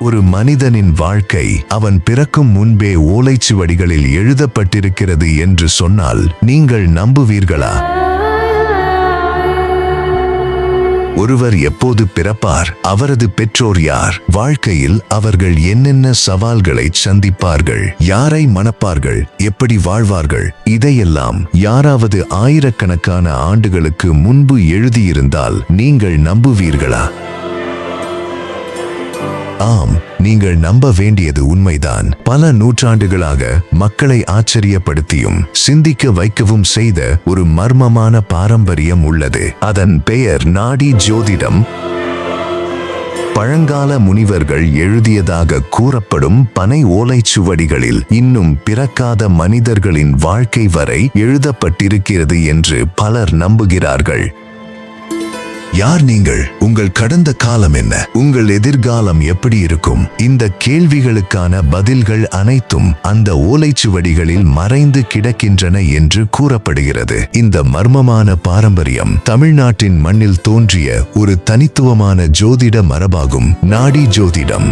ஒரு மனிதனின் வாழ்க்கை அவன் பிறக்கும் முன்பே ஓலைச்சுவடிகளில் எழுதப்பட்டிருக்கிறது என்று சொன்னால் நீங்கள் நம்புவீர்களா? ஒருவர் எப்போது பிறப்பார்? அவரது பெற்றோர் யார்? வாழ்க்கையில் அவர்கள் என்னென்ன சவால்களை சந்திப்பார்கள்? யாரை மணப்பார்கள்? எப்படி வாழ்வார்கள்? இதையெல்லாம் யாராவது ஆயிரக்கணக்கான ஆண்டுகளுக்கு முன்பு எழுதியிருந்தால் நீங்கள் நம்புவீர்களா? ஆம், நீங்கள் நம்ப வேண்டியது உண்மைதான். பல நூற்றாண்டுகளாக மக்களை ஆச்சரியப்படுத்தியும் சிந்திக்க வைக்கவும் செய்த ஒரு மர்மமான பாரம்பரியம் உள்ளது. அதன் பெயர் நாடி ஜோதிடம். பழங்கால முனிவர்கள் எழுதியதாக கூறப்படும் பனை ஓலைச்சுவடிகளில் இன்னும் பிறக்காத மனிதர்களின் வாழ்க்கை வரை எழுதப்பட்டிருக்கிறது என்று பலர் நம்புகிறார்கள். யார் நீங்கள்? உங்கள் கடந்த காலம் என்ன? உங்கள் எதிர்காலம் எப்படி இருக்கும்? இந்த கேள்விகளுக்கான பதில்கள் அனைத்தும் அந்த ஓலைச்சுவடிகளில் மறைந்து கிடக்கின்றன என்று கூறப்படுகிறது. இந்த மர்மமான பாரம்பரியம் தமிழ்நாட்டின் மண்ணில் தோன்றிய ஒரு தனித்துவமான ஜோதிட மரபாகும். நாடி ஜோதிடம்.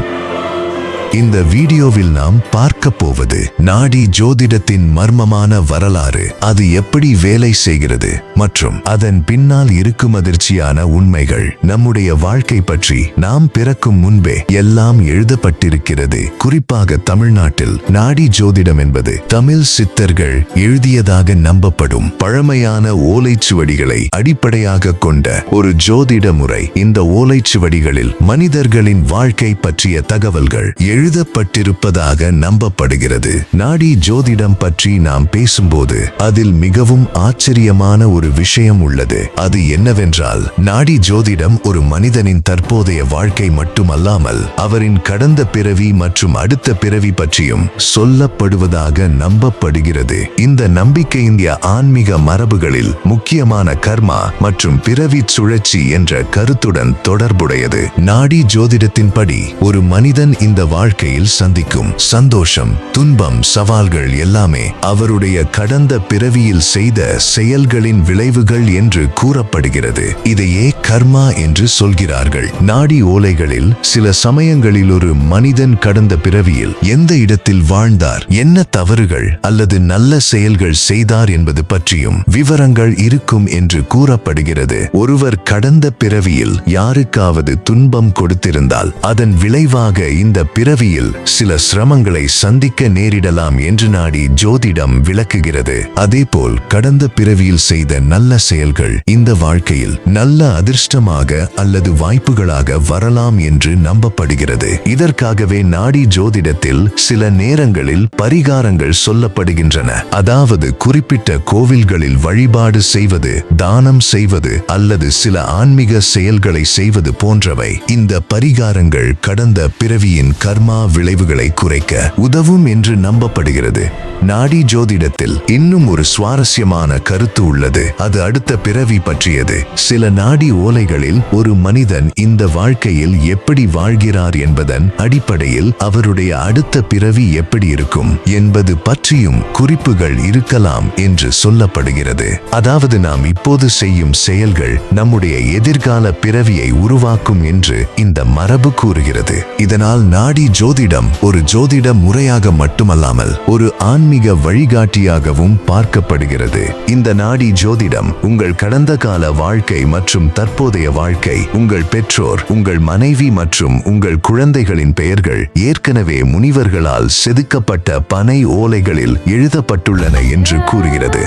இந்த வீடியோவில் நாம் பார்க்க போவது நாடி ஜோதிடத்தின் மர்மமான வரலாறு, அது எப்படி வேலை செய்கிறது மற்றும் அதன் பின்னால் இருக்கும் அதிர்ச்சியான உண்மைகள். நம்முடைய வாழ்க்கை பற்றி நாம் பிறக்கும் முன்பே எல்லாம் எழுதப்பட்டிருக்கிறது. குறிப்பாக தமிழ்நாட்டில் நாடி ஜோதிடம் என்பது தமிழ் சித்தர்கள் எழுதியதாக நம்பப்படும் பழமையான ஓலைச்சுவடிகளை அடிப்படையாக கொண்ட ஒரு ஜோதிட முறை. இந்த ஓலைச்சுவடிகளில் மனிதர்களின் வாழ்க்கை பற்றிய தகவல்கள் எழுதப்பட்டிருப்பதாக நம்பப்படுகிறது. நாடி ஜோதிடம் பற்றி நாம் பேசும்போது அதில் மிகவும் ஆச்சரியமான ஒரு விஷயம் உள்ளது. அது என்னவென்றால், நாடி ஜோதிடம் ஒரு மனிதனின் தற்போதைய வாழ்க்கை மட்டுமல்லாமல் அவரின் கடந்த பிறவி மற்றும் அடுத்த பிறவி பற்றியும் சொல்லப்படுவதாக நம்பப்படுகிறது. இந்த நம்பிக்கை இந்திய ஆன்மீக மரபுகளில் முக்கியமான கர்மா மற்றும் பிறவி சுழற்சி என்ற கருத்துடன் தொடர்புடையது. நாடி ஜோதிடத்தின்படி ஒரு மனிதன் இந்த வாழ்க்கையில் சந்திக்கும் சந்தோஷம், துன்பம், சவால்கள் எல்லாமே அவருடைய கடந்த பிறவியில் செய்த செயல்களின் விளைவுகள் என்று கூறப்படுகிறது. இதையே கர்மா என்று சொல்கிறார்கள். நாடி ஓலைகளில் சில சமயங்களில் ஒரு மனிதன் கடந்த பிறவியில் எந்த இடத்தில் வாழ்ந்தார், என்ன தவறுகள் அல்லது நல்ல செயல்கள் செய்தார் என்பது பற்றியும் விவரங்கள் இருக்கும் என்று கூறப்படுகிறது. ஒருவர் கடந்த பிறவியில் யாருக்காவது துன்பம் கொடுத்திருந்தால் அதன் விளைவாக இந்த பிறவியில் சில சிரமங்களை சந்திக்க நேரிடலாம் என்று நாடி ஜோதிடம் விளக்குகிறது. அதேபோல் கடந்த பிறவியில் செய்த நல்ல செயல்கள் இந்த வாழ்க்கையில் நல்ல அதிர்ஷ்டமாக அல்லது வாய்ப்புகளாக வரலாம் என்று நம்பப்படுகிறது. இதற்காகவே நாடி ஜோதிடத்தில் சில நேரங்களில் பரிகாரங்கள் சொல்லப்படுகின்றன. அதாவது குறிப்பிட்ட கோவில்களில் வழிபாடு செய்வது, தானம் செய்வது அல்லது சில ஆன்மீக செயல்களை செய்வது போன்றவை. இந்த பரிகாரங்கள் கடந்த பிறவியின் கர்மா விளைவுகளை குறைக்க உதவும் என்று நம்பப்படுகிறது. நாடி ஜோதிடத்தில் இன்னும் ஒரு சுவாரஸ்யமான கருத்து உள்ளது. அது அடுத்த பிறவி பற்றியது. சில நாடி ஓலைகளில் ஒரு மனிதன் இந்த வாழ்க்கையில் எப்படி வாழ்கிறார் என்பதன் அடிப்படையில் அவருடைய அடுத்த பிறவி எப்படி இருக்கும் என்பது பற்றியும் குறிப்புகள் இருக்கலாம் என்று சொல்லப்படுகிறது. அதாவது நாம் இப்போது செய்யும் செயல்கள் நம்முடைய எதிர்கால பிறவியை உருவாக்கும் என்று இந்த மரபு கூறுகிறது. இதனால் நாடி ஜோதிடம் ஒரு ஜோதிட முறையாக மட்டுமல்லாமல் ஒரு ஆன்மீக வழிகாட்டியாகவும் பார்க்கப்படுகிறது. இந்த நாடி ஜோதிடம் உங்கள் கடந்த கால வாழ்க்கை மற்றும் தற்போதைய வாழ்க்கை, உங்கள் பெற்றோர், உங்கள் மனைவி மற்றும் உங்கள் குழந்தைகளின் பெயர்கள் ஏற்கனவே முனிவர்களால் செதுக்கப்பட்ட பனை ஓலைகளில் எழுதப்பட்டுள்ளன என்று கூறுகிறது.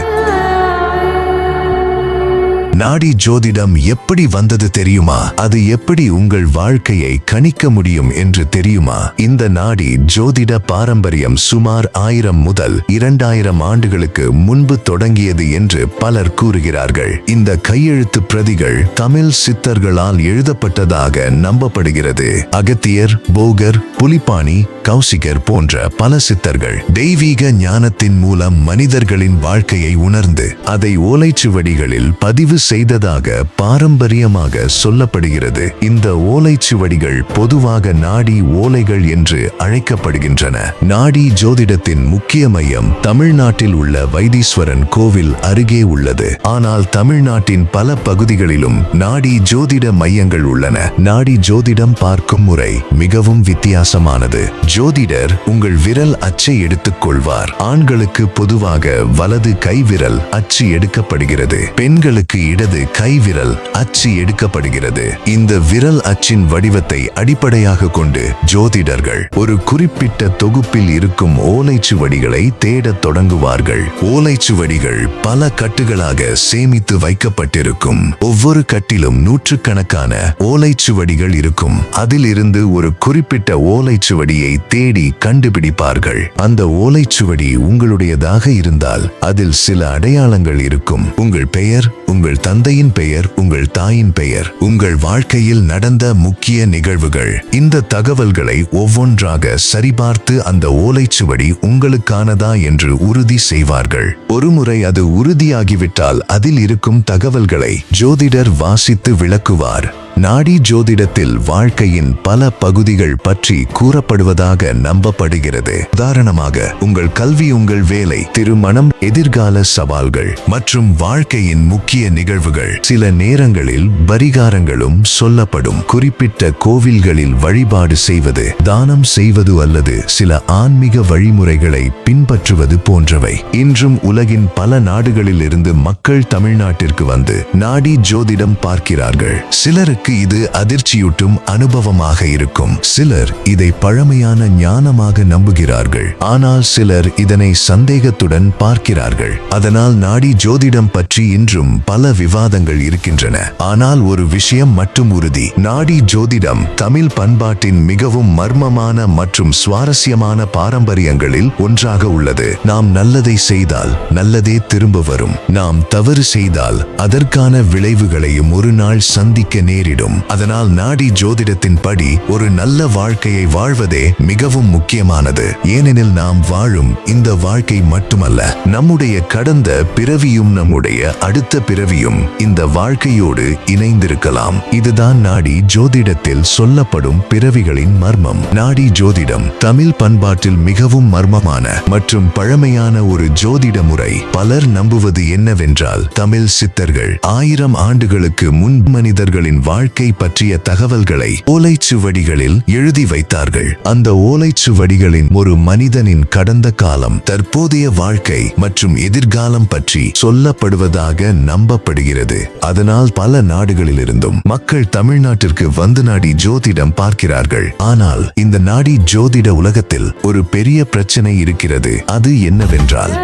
நாடி ஜோதிடம் எப்படி வந்தது தெரியுமா? அது எப்படி உங்கள் வாழ்க்கையை கணிக்க முடியும் என்று தெரியுமா? இந்த நாடி ஜோதிட பாரம்பரியம் சுமார் 1000 முதல் 2000 ஆண்டுகளுக்கு முன்பு தொடங்கியது என்று பலர் கூறுகிறார்கள். இந்த கையெழுத்து பிரதிகள் தமிழ் சித்தர்களால் எழுதப்பட்டதாக நம்பப்படுகிறது. அகத்தியர், போகர், புலிப்பாணி, கௌசிகர் போன்ற பல சித்தர்கள் தெய்வீக ஞானத்தின் மூலம் மனிதர்களின் வாழ்க்கையை உணர்ந்து அதை ஓலைச்சுவடிகளில் பதிவு செய்ததாக பாரம்பரியமாக சொல்லப்படுகிறது. இந்த ஓலைச்சுவடிகள் பொதுவாக நாடி ஓலைகள் என்று அழைக்கப்படுகின்றன. நாடி ஜோதிடத்தின் முக்கிய மையம் தமிழ்நாட்டில் உள்ள வைத்தீஸ்வரன் கோவில் அருகே உள்ளது. ஆனால் தமிழ்நாட்டின் பல பகுதிகளிலும் நாடி ஜோதிட மையங்கள் உள்ளன. நாடி ஜோதிடம் பார்க்கும் முறை மிகவும் வித்தியாசமானது. ஜோதிடர் உங்கள் விரல் அச்சை எடுத்துக் கொள்வார். ஆண்களுக்கு பொதுவாக வலது கை விரல் அச்சு எடுக்கப்படுகிறது. பெண்களுக்கு இடது கை விரல் அச்சு எடுக்கப்படுகிறது. இந்த விரல் அச்சின் வடிவத்தை அடிப்படையாக கொண்டு ஜோதிடர்கள் ஒரு குறிப்பிட்ட தொகுப்பில் இருக்கும் ஓலைச்சுவடிகளை தேடத் தொடங்குவார்கள். ஓலைச்சுவடிகள் பல கட்டுகளாக சேமித்து வைக்கப்பட்டிருக்கும். ஒவ்வொரு கட்டிலும் நூற்றுக்கணக்கான ஓலைச்சுவடிகள் இருக்கும். அதில் இருந்து ஒரு குறிப்பிட்ட ஓலைச்சுவடியை தேடி கண்டுபிடிப்பார்கள். அந்த ஓலைச்சுவடி உங்களுடையதாக இருந்தால் அதில் சில அடையாளங்கள் இருக்கும். உங்கள் பெயர், உங்கள் தந்தையின் பெயர், உங்கள் தாயின் பெயர், உங்கள் வாழ்க்கையில் நடந்த முக்கிய நிகழ்வுகள். இந்த தகவல்களை ஒவ்வொன்றாக சரிபார்த்து அந்த ஓலைச்சுவடி உங்களுக்கானதா என்று உறுதி செய்வார்கள். ஒருமுறை அது உறுதியாகிவிட்டால் அதில் இருக்கும் தகவல்களை ஜோதிடர் வாசித்து விளக்குவார். நாடி ஜோதிடத்தில் வாழ்க்கையின் பல பகுதிகள் பற்றி கூறப்படுவதாக நம்பப்படுகிறது. உதாரணமாக உங்கள் கல்வி, உங்கள் வேலை, திருமணம், எதிர்கால சவால்கள் மற்றும் வாழ்க்கையின் முக்கிய நிகழ்வுகள். சில நேரங்களில் பரிகாரங்களும் சொல்லப்படும். குறிப்பிட்ட கோவில்களில் வழிபாடு செய்வது, தானம் செய்வது அல்லது சில ஆன்மீக வழிமுறைகளை பின்பற்றுவது போன்றவை. இன்றும் உலகின் பல நாடுகளில் இருந்து மக்கள் தமிழ்நாட்டிற்கு வந்து நாடி ஜோதிடம் பார்க்கிறார்கள். சிலருக்கு இது அதிர்ச்சியூட்டும் அனுபவமாக இருக்கும். சிலர் இதை பழமையான ஞானமாக நம்புகிறார்கள். ஆனால் சிலர் இதனை சந்தேகத்துடன் பார்க்கிறார்கள். அதனால் நாடி ஜோதிடம் பற்றி இன்றும் பல விவாதங்கள் இருக்கின்றன. ஆனால் ஒரு விஷயம் மட்டும் உறுதி. நாடி ஜோதிடம் தமிழ் பண்பாட்டின் மிகவும் மர்மமான மற்றும் சுவாரஸ்யமான பாரம்பரியங்களில் ஒன்றாக உள்ளது. நாம் நல்லதை செய்தால் நல்லதே திரும்ப வரும். நாம் தவறு செய்தால் அதற்கான விளைவுகளையும் ஒரு நாள் சந்திக்க நேரிடும். அதனால் நாடி ஜோதிடத்தின் படி ஒரு நல்ல வாழ்க்கையை வாழ்வதே மிகவும் முக்கியமானது. ஏனெனில் நாம் வாழும் இந்த வாழ்க்கை மட்டுமல்ல, நம்முடைய கடந்த பிறவியும் நம்முடைய அடுத்த பிறவியும் இந்த வாழ்க்கையோடு இணைந்திருக்கலாம். இதுதான் நாடி ஜோதிடத்தில் சொல்லப்படும் பிறவிகளின் மர்மம். நாடி ஜோதிடம் தமிழ் பண்பாட்டில் மிகவும் மர்மமான மற்றும் பழமையான ஒரு ஜோதிட முறை. பலர் நம்புவது என்னவென்றால், தமிழ் சித்தர்கள் 1000 ஆண்டுகளுக்கு முன் மனிதர்களின் வாழ்க்கை பற்றிய தகவல்களை ஓலைச்சுவடிகளில் எழுதி வைத்தார்கள். அந்த ஓலைச்சுவடிகளின் ஒரு மனிதனின் கடந்த காலம், தற்போதைய வாழ்க்கை மற்றும் எதிர்காலம் பற்றி சொல்லப்படுவதாக நம்பப்படுகிறது. அதனால் பல நாடுகளிலிருந்தும் மக்கள் தமிழ்நாட்டிற்கு வந்து நாடி ஜோதிடம் பார்க்கிறார்கள். ஆனால் இந்த நாடி ஜோதிட உலகத்தில் ஒரு பெரிய பிரச்சனை இருக்கிறது. அது என்னவென்றால்,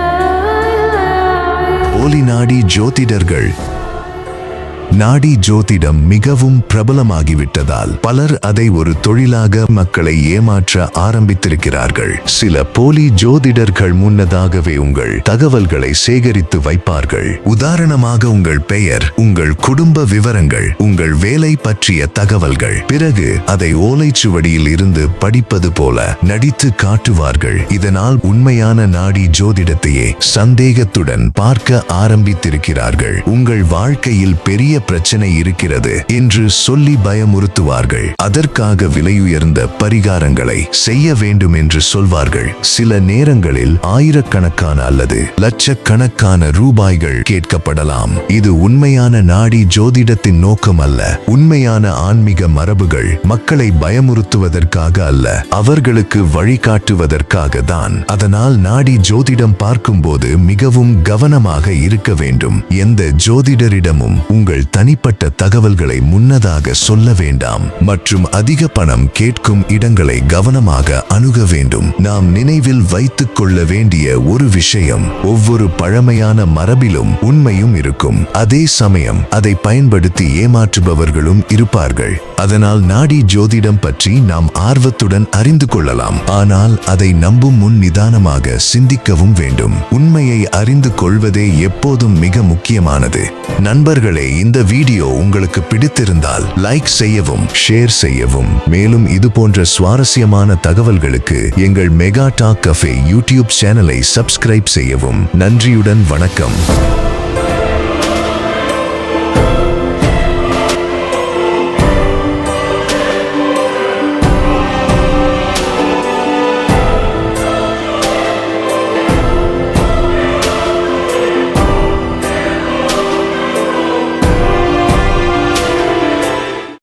போலி நாடி ஜோதிடர்கள். நாடி ஜோதிடம் மிகவும் பிரபலமாகிவிட்டதால் பலர் அதை ஒரு தொழிலாக மக்களை ஏமாற்ற ஆரம்பித்திருக்கிறார்கள். சில போலி ஜோதிடர்கள் முன்னதாகவே உங்கள் தகவல்களை சேகரித்து வைப்பார்கள். உதாரணமாக உங்கள் பெயர், உங்கள் குடும்ப விவரங்கள், உங்கள் வேலை பற்றிய தகவல்கள். பிறகு அதை ஓலைச்சுவடியில் இருந்து படிப்பது போல நடித்து காட்டுவார்கள். இதனால் உண்மையான நாடி ஜோதிடத்தையே சந்தேகத்துடன் பார்க்க ஆரம்பித்திருக்கிறார்கள். உங்கள் வாழ்க்கையில் பெரிய பிரச்சனை இருக்கிறது என்று சொல்லி பயமுறுத்துவார்கள். அதற்காக விலையுயர்ந்த பரிகாரங்களை செய்ய வேண்டும் என்று சொல்வார்கள். சில நேரங்களில் ஆயிரக்கணக்கான அல்லது லட்சக்கணக்கான ரூபாய்கள் கேட்கப்படலாம். இது உண்மையான நாடி ஜோதிடத்தின் நோக்கம் அல்ல. உண்மையான ஆன்மீக மரபுகள் மக்களை பயமுறுத்துவதற்காக அல்ல, அவர்களுக்கு வழிகாட்டுவதற்காக தான். அதனால் நாடி ஜோதிடம் பார்க்கும்போது மிகவும் கவனமாக இருக்க வேண்டும். எந்த ஜோதிடரிடமும் உங்கள் தனிப்பட்ட தகவல்களை முன்னதாக சொல்ல வேண்டாம் மற்றும் அதிக பணம் கேட்கும் இடங்களை கவனமாக அணுக வேண்டும். நாம் நினைவில் வைத்துக் கொள்ள வேண்டிய ஒரு விஷயம், ஒவ்வொரு பழமையான மரபிலும் உண்மையும் இருக்கும். அதே சமயம் அதை பயன்படுத்தி ஏமாற்றுபவர்களும் இருப்பார்கள். அதனால் நாடி ஜோதிடம் பற்றி நாம் ஆர்வத்துடன் அறிந்து கொள்ளலாம். ஆனால் அதை நம்பும் முன் நிதானமாக சிந்திக்கவும் வேண்டும். உண்மையை அறிந்து கொள்வதே எப்போதும் மிக முக்கியமானது. நண்பர்களே, இந்த வீடியோ உங்களுக்கு பிடித்திருந்தால் லைக் செய்யவும், ஷேர் செய்யவும். மேலும் இது போன்ற சுவாரஸ்யமான தகவல்களுக்கு எங்கள் மெகா டாக் கஃபே யூடியூப் சேனலை சப்ஸ்கிரைப் செய்யவும். நன்றியுடன் வணக்கம்.